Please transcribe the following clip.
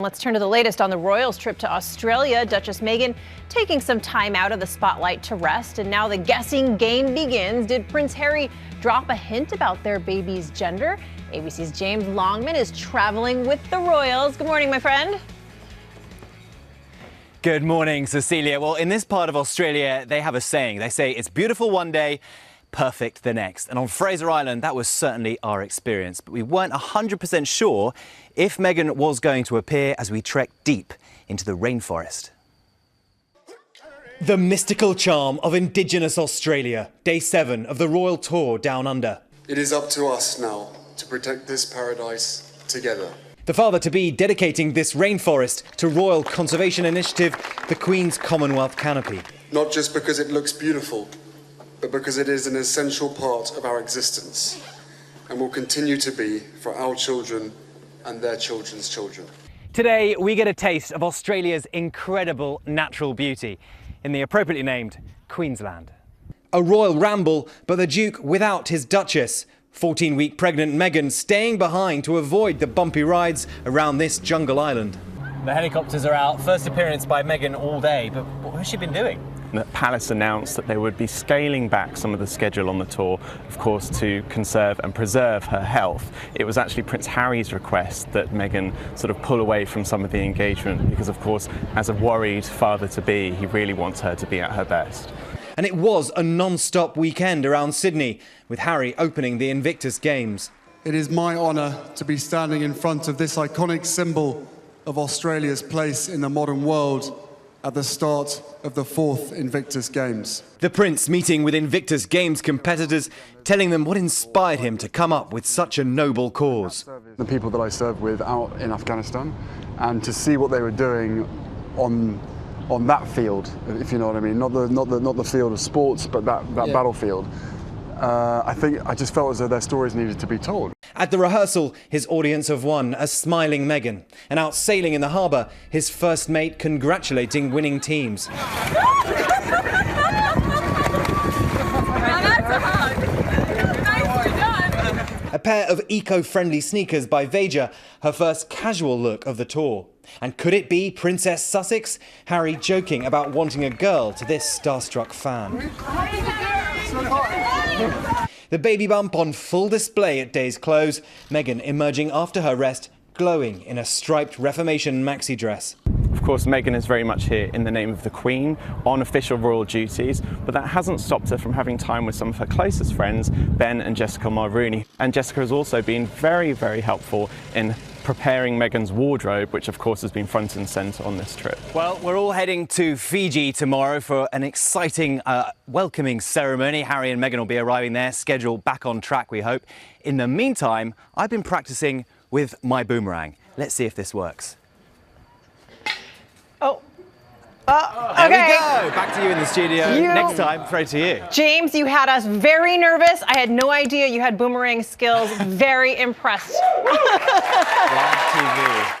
Let's turn to the latest on the royals' trip to Australia. Duchess Meghan taking some time out of the spotlight to rest, and now the guessing game begins. Did Prince Harry drop a hint about their baby's gender? ABC's James Longman is traveling with the royals. Good morning, my friend. Good morning, Cecilia. Well, in this part of Australia, they have a saying. They say it's beautiful one day, perfect the next. And on Fraser Island, that was certainly our experience. But we weren't 100% sure if Meghan was going to appear as we trekked deep into the rainforest. The mystical charm of Indigenous Australia, day 7 of the royal tour down under. It is up to us now to protect this paradise together. The father-to-be dedicating this rainforest to Royal Conservation Initiative, the Queen's Commonwealth Canopy. Not just because it looks beautiful, but because it is an essential part of our existence and will continue to be for our children and their children's children. Today, we get a taste of Australia's incredible natural beauty in the appropriately named Queensland. A royal ramble, but the Duke without his Duchess. 14-week pregnant Meghan staying behind to avoid the bumpy rides around this jungle island. The helicopters are out. First appearance by Meghan all day, but what has she been doing? The palace announced that they would be scaling back some of the schedule on the tour, of course, to conserve and preserve her health. It was actually Prince Harry's request that Meghan sort of pull away from some of the engagement because, of course, as a worried father-to-be, he really wants her to be at her best. And it was a non-stop weekend around Sydney, with Harry opening the Invictus Games. It is my honour to be standing in front of this iconic symbol of Australia's place in the modern world at the start of the 4th Invictus Games. The Prince meeting with Invictus Games competitors, telling them what inspired him to come up with such a noble cause. The people that I served with out in Afghanistan, and to see what they were doing on that field, if you know what I mean, not the field of sports, but that battlefield. I just felt as though their stories needed to be told. At the rehearsal, his audience of one, a smiling Meghan. And out sailing in the harbour, his first mate congratulating winning teams. A pair of eco-friendly sneakers by Veja, her first casual look of the tour. And could it be Princess Sussex? Harry joking about wanting a girl to this starstruck fan. The baby bump on full display at day's close. Meghan emerging after her rest, glowing in a striped Reformation maxi dress. Of course, Meghan is very much here in the name of the Queen, on official royal duties, but that hasn't stopped her from having time with some of her closest friends, Ben and Jessica Mulrooney. And Jessica has also been very, very helpful in preparing Meghan's wardrobe, which of course has been front and centre on this trip. Well, we're all heading to Fiji tomorrow for an exciting welcoming ceremony. Harry and Meghan will be arriving there, schedule back on track, we hope. In the meantime, I've been practicing with my boomerang. Let's see if this works. Okay. There we go. Back to you in the studio. Next time, throw to you. James, you had us very nervous. I had no idea you had boomerang skills. Very impressed. Live TV.